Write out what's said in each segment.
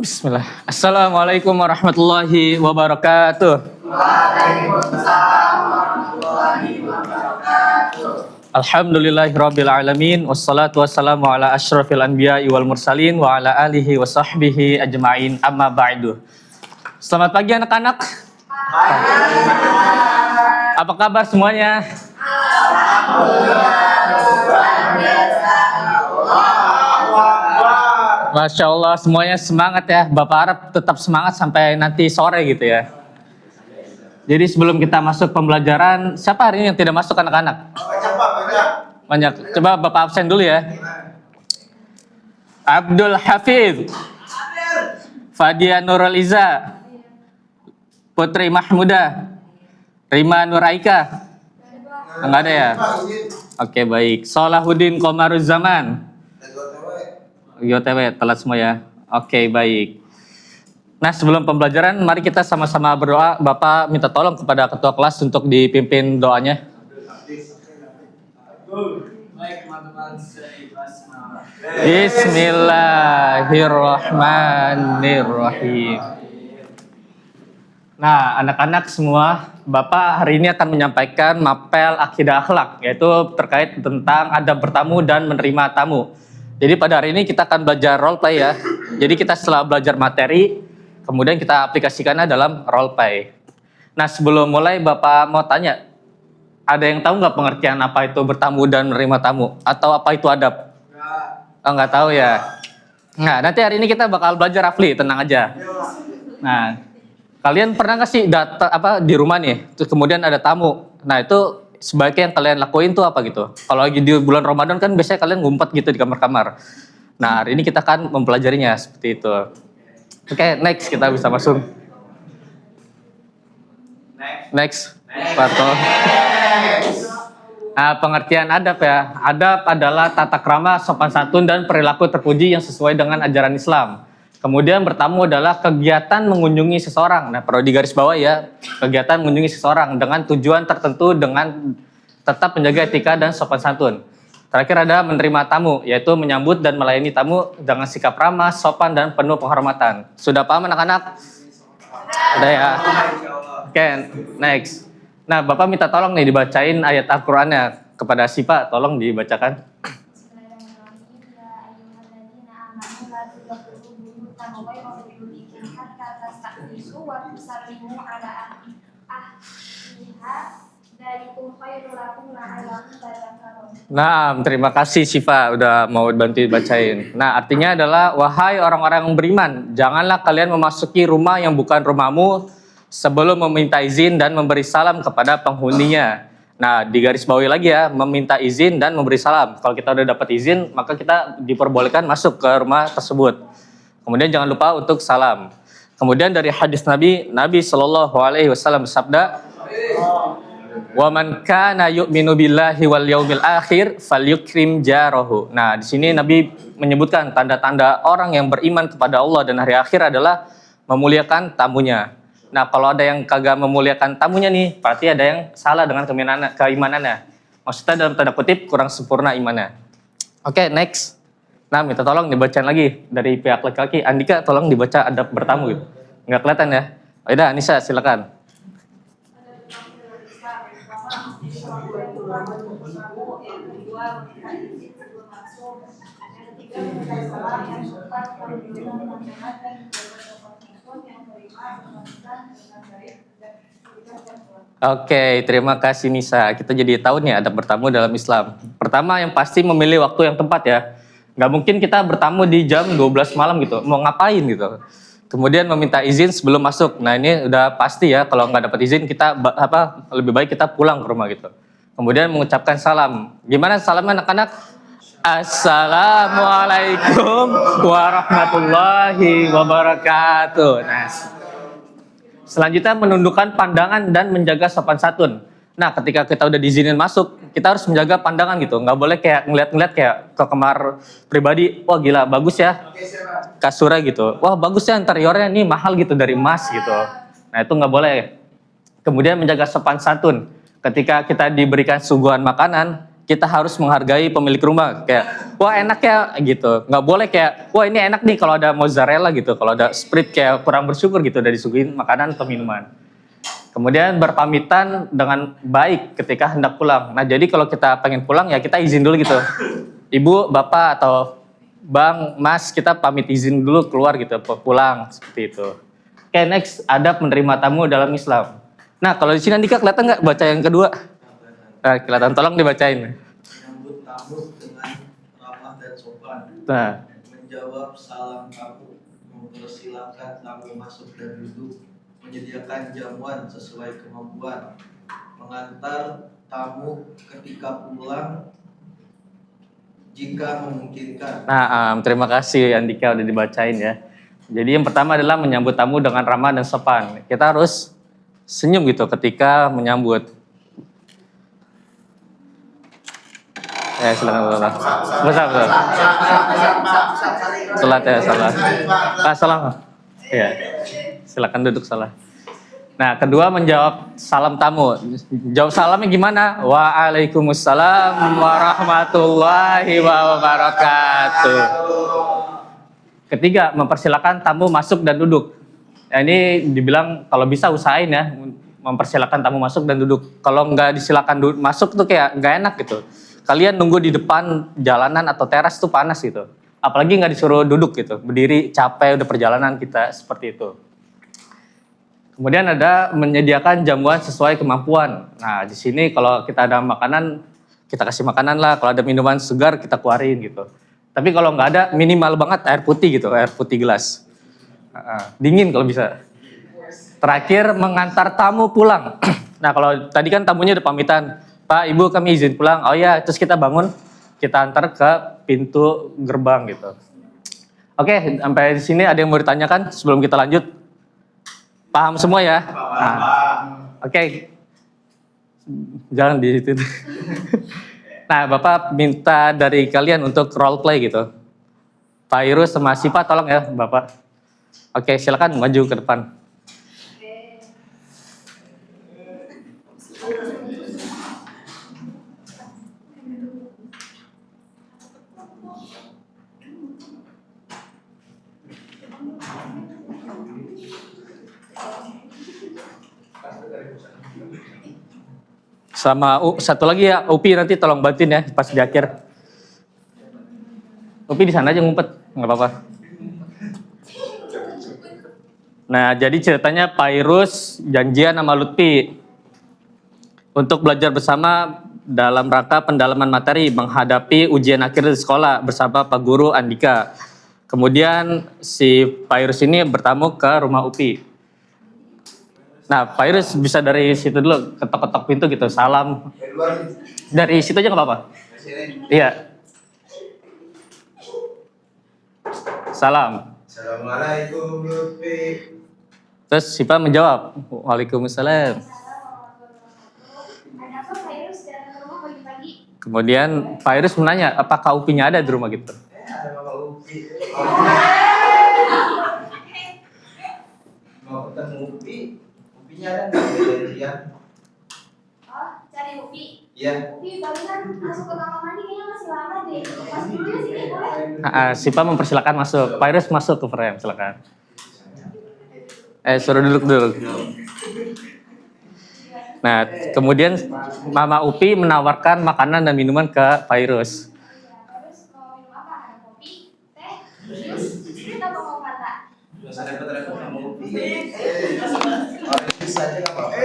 Bismillah. Assalamualaikum warahmatullahi wabarakatuh. Waalaikumsalam warahmatullahi wabarakatuh. Alhamdulillahirabbil alamin wassalatu wassalamu ala asyrafil anbiya'i wal mursalin wa ala alihi wa sahbihi ajma'in amma ba'du. Selamat pagi anak-anak. Apa kabar semuanya? Masya Allah, semuanya semangat ya. Bapak harap tetap semangat sampai nanti sore gitu ya. Jadi sebelum kita masuk pembelajaran, siapa hari ini yang tidak masuk anak-anak? Banyak. Coba Bapak absen dulu ya. Abdul Hafiz, Fadia Nurul Iza, Putri Mahmuda, Rima Nuraika. Enggak ada ya? Oke, baik. Solahuddin Komaruz Zaman. YOTW, telat semua ya. Oke, baik. Nah, sebelum pembelajaran, mari kita sama-sama berdoa. Bapak minta tolong kepada ketua kelas untuk dipimpin doanya. Bismillahirrahmanirrahim. Nah, anak-anak semua, Bapak hari ini akan menyampaikan mapel akidah akhlak, yaitu terkait tentang adab bertamu dan menerima tamu. Jadi pada hari ini kita akan belajar role play ya. Jadi kita setelah belajar materi, kemudian kita aplikasikannya dalam role play. Nah, sebelum mulai Bapak mau tanya, ada yang tahu nggak pengertian apa itu bertamu dan menerima tamu? Atau apa itu adab? Nggak tahu ya? Nah, nanti hari ini kita bakal belajar Rafli, tenang aja. Nah, kalian pernah nggak sih di rumah nih, terus kemudian ada tamu? Nah, itu sebaiknya yang kalian lakuin tuh apa gitu? Kalau lagi di bulan Ramadan kan biasanya kalian ngumpet gitu di kamar-kamar. Nah, hari ini kita akan mempelajarinya seperti itu. Oke, next, kita bisa masuk. Next. Parto. Nah, pengertian adab ya. Adab adalah tata krama, sopan santun, dan perilaku terpuji yang sesuai dengan ajaran Islam. Kemudian bertamu adalah kegiatan mengunjungi seseorang. Nah, perlu digaris bawah ya, kegiatan mengunjungi seseorang dengan tujuan tertentu dengan tetap menjaga etika dan sopan santun. Terakhir ada menerima tamu, yaitu menyambut dan melayani tamu dengan sikap ramah, sopan, dan penuh penghormatan. Sudah paham anak-anak? Sudah ya? Oke, next. Nah, Bapak minta tolong nih dibacain ayat Al-Qur'annya kepada Sipa, tolong dibacakan. Nah, terima kasih Siva udah mau bantu bacain. Nah, artinya adalah wahai orang-orang yang beriman, janganlah kalian memasuki rumah yang bukan rumahmu sebelum meminta izin dan memberi salam kepada penghuninya. Nah, digarisbawahi lagi ya, meminta izin dan memberi salam. Kalau kita udah dapat izin, maka kita diperbolehkan masuk ke rumah tersebut. Kemudian jangan lupa untuk salam. Kemudian dari hadis Nabi Shallallahu Alaihi Wasallam bersabda, "Wa man kana yu'minu billahi wal yaumil akhir falyukrim jarahu." Nah, di sini Nabi menyebutkan tanda-tanda orang yang beriman kepada Allah dan hari akhir adalah memuliakan tamunya. Nah, kalau ada yang kagak memuliakan tamunya nih, berarti ada yang salah dengan keimanannya. Maksudnya dalam tanda kutip kurang sempurna imannya. Oke, next. Nah, minta tolong dibacain lagi dari pihak laki-laki. Andika, tolong dibaca adab bertamu gitu. Nggak kelihatan ya? Oh, udah, Anissa, silakan. Oke, terima kasih Nisa. Kita jadi tahu nih adab bertamu dalam Islam. Pertama yang pasti memilih waktu yang tepat ya. Nggak mungkin kita bertamu di jam 12 malam gitu. Mau ngapain gitu. Kemudian meminta izin sebelum masuk. Nah, ini udah pasti ya, kalau nggak dapat izin kita lebih baik kita pulang ke rumah gitu. Kemudian mengucapkan salam. Gimana salamnya anak-anak? Assalamualaikum warahmatullahi wabarakatuh. Nah, selanjutnya menundukkan pandangan dan menjaga sopan santun. Nah, ketika kita udah diizinin masuk, kita harus menjaga pandangan gitu. Nggak boleh kayak ngeliat-ngeliat kayak ke kamar pribadi. Wah gila, bagus ya kasurnya gitu. Wah bagus ya interiornya, nih mahal gitu dari emas gitu. Nah itu nggak boleh. Kemudian menjaga sopan santun. Ketika kita diberikan suguhan makanan, kita harus menghargai pemilik rumah. Kayak, wah enak ya gitu. Nggak boleh kayak, wah ini enak nih kalau ada mozzarella gitu. Kalau ada Sprite kayak kurang bersyukur gitu udah disuguhin makanan atau minuman. Kemudian berpamitan dengan baik ketika hendak pulang. Nah jadi kalau kita pengen pulang ya kita izin dulu gitu. Ibu, bapak atau bang, mas, kita pamit izin dulu keluar gitu, pulang seperti itu. Oke, next, adab menerima tamu dalam Islam. Nah kalau di sini Andika kelihatan nggak baca yang kedua? Nah, kelihatan, tolong dibacain. Menyambut tamu dengan ramah dan sopan. Nah, Menjawab salam tamu, mempersilahkan tamu masuk dan duduk, menyediakan jamuan sesuai kemampuan, mengantar tamu ketika pulang jika memungkinkan. nah terima kasih Andika udah dibacain ya. Jadi yang pertama adalah menyambut tamu dengan ramah dan sopan. Kita harus senyum gitu ketika menyambut. Silakan. Besar. Salat ya, salat. Salam. Iya. Silakan duduk salah. Nah, kedua menjawab salam tamu. Jawab salamnya gimana? Waalaikumsalam warahmatullahi wabarakatuh. Ketiga, mempersilakan tamu masuk dan duduk. Ya, ini dibilang kalau bisa usahain ya, mempersilakan tamu masuk dan duduk. Kalau nggak disilakan masuk tuh kayak nggak enak gitu. Kalian nunggu di depan jalanan atau teras tuh panas gitu. Apalagi nggak disuruh duduk gitu, berdiri capek udah perjalanan kita seperti itu. Kemudian ada menyediakan jamuan sesuai kemampuan. Nah di sini kalau kita ada makanan, kita kasih makanan lah. Kalau ada minuman segar kita keluarin gitu. Tapi kalau nggak ada minimal banget air putih gitu, air putih gelas. Dingin kalau bisa. Terakhir mengantar tamu pulang. Nah kalau tadi kan tamunya udah pamitan. Pak, Ibu kami izin pulang. Oh ya, terus kita bangun, kita antar ke pintu gerbang gitu. Oke, sampai di sini ada yang mau ditanyakan sebelum kita lanjut? Paham semua ya? Nah, oke. Jangan di situ. Nah, Bapak minta dari kalian untuk role play gitu. Pak Irus sama Sipa tolong ya, Bapak. Oke, silakan maju ke depan. Sama satu lagi ya, Upi nanti tolong bantuin ya pas di akhir. Upi di sana aja ngumpet, nggak apa-apa. Nah, jadi ceritanya Pak Irus janjian sama Lutfi untuk belajar bersama dalam rangka pendalaman materi menghadapi ujian akhir di sekolah bersama Pak Guru Andika. Kemudian si Pak Irus ini bertamu ke rumah Upi. Nah, Pak Irus bisa dari situ dulu, ketok-ketok pintu gitu, salam. Dari situ aja nggak apa-apa? Iya. Salam. Assalamualaikum Lutfi. Terus Sipa menjawab, Waalaikumsalam. Kemudian Pak Irus menanya, apakah Upinya ada di rumah gitu? Ada Bapak Upi. Mau ketemu Upi? Upinya ada nggak janjian? Oh, cari Upi. Iya. Upi barusan masuk ke kamar mandi kayaknya masih lama deh. Pas dulu ya sini boleh? Sipa mempersilakan masuk. Pak Irus masuk ke frame, silakan. Suruh duduk. Nah, kemudian Mama Upi menawarkan makanan dan minuman ke Pak Irus. Terus mau minum apa? Ada kopi, teh, jus, kita mau kata. Bisa repot-repot sama Upi. Bisa aja nggak apa-apa.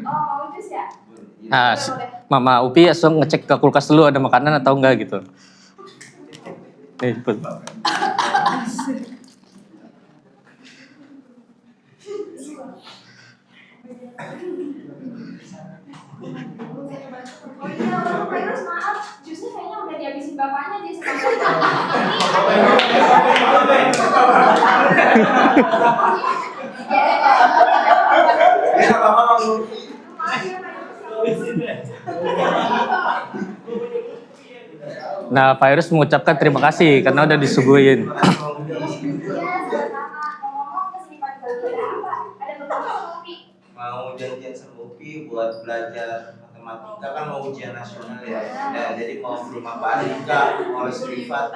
Oh, mau jus ya? Nah, Mama Upi langsung ngecek ke kulkas dulu ada makanan atau enggak gitu. Nih, cepet. Oh iya, Pak Irus maaf, jusnya kayaknya udah dihabisin bapaknya dia Nah, Pak Irus mengucapkan terima kasih karena udah disuguhin. Ngomong-ngomong kesini pagi-pagi ada apa? Ada beberapa kopi. mau janjian sama Upi buat belajar matematika, kan mau ujian nasional ya. Jadi mau ke rumah Pak Andika, mau les privat.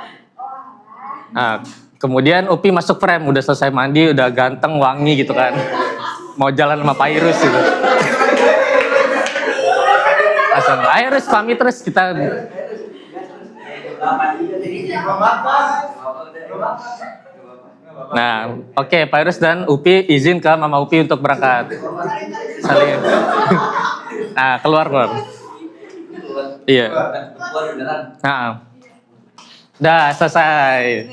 Nah, kemudian Upi masuk frame, udah selesai mandi, udah ganteng, wangi gitu kan. Mau jalan sama Pak Irus gitu. Langsung, ayo Rus, pamit terus kita. Nah, oke, Pak Irus dan Upi izin ke Mama Upi untuk berangkat. Saling. Nah, keluar. Iya. Nah, dah selesai.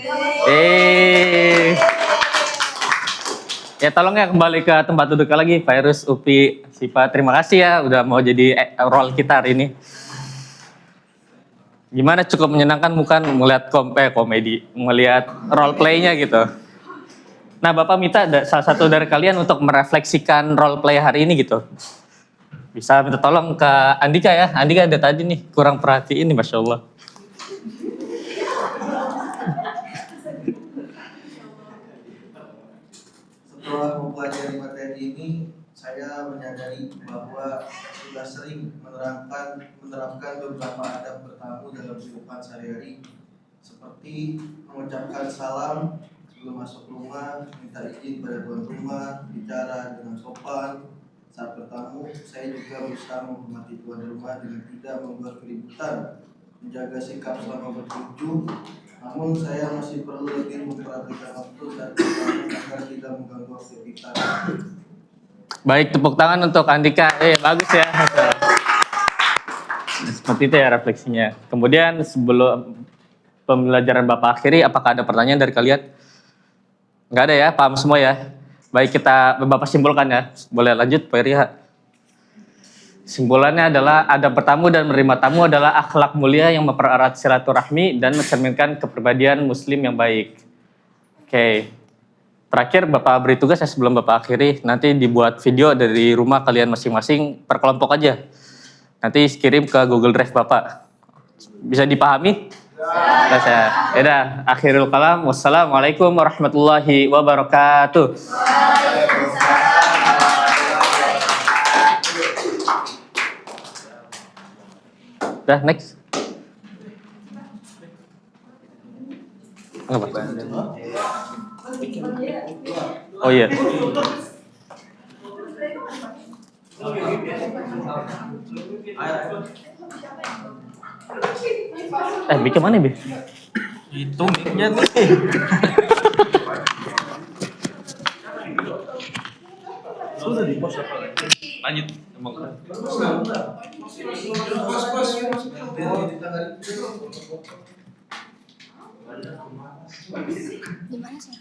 Ya tolong ya kembali ke tempat duduk lagi, Pak Irus, Upi, Sipa. Terima kasih ya udah mau jadi role kita hari ini. Gimana, cukup menyenangkan bukan melihat komedi, melihat role play-nya gitu. Nah, Bapak minta salah satu dari kalian untuk merefleksikan role play hari ini gitu. Bisa minta tolong ke Andika ya. Andika ada tadi nih, kurang perhatiin nih, Masya Allah. Setelah mempelajari materi ini, saya menyadari bahwa sudah sering menerapkan beberapa adab bertamu dalam kehidupan sehari-hari, seperti mengucapkan salam sebelum masuk rumah, minta izin pada tuan rumah, bicara dengan sopan. Saat bertamu, saya juga berusaha menghormati tuan rumah dengan tidak membuat keributan, menjaga sikap selama berkunjung. Namun saya masih perlu lebih memperhatikan waktu dan bertamu agar tidak mengganggu waktu kita. Baik, tepuk tangan untuk Andika. Bagus ya. Seperti itu ya refleksinya. Kemudian sebelum pembelajaran Bapak akhiri, apakah ada pertanyaan dari kalian? Enggak ada ya, paham semua ya. Baik, Bapak simpulkan ya. Boleh lanjut, Pak Iriha. Simpulannya adalah adab bertamu dan menerima tamu adalah akhlak mulia yang mempererat silaturahmi dan mencerminkan kepribadian muslim yang baik. Oke. Terakhir Bapak beri tugas ya sebelum Bapak akhiri, nanti dibuat video dari rumah kalian masing-masing per kelompok aja. Nanti kirim ke Google Drive Bapak. Bisa dipahami? Ya. Yaudah, akhirul kalam. Wassalamualaikum warahmatullahi wabarakatuh. Udah, next. Apa? Oh iya. Bikin mana, Bi? Itu mic-nya nih. Sudah di pos apa lagi? Lanjut. Gimana sih?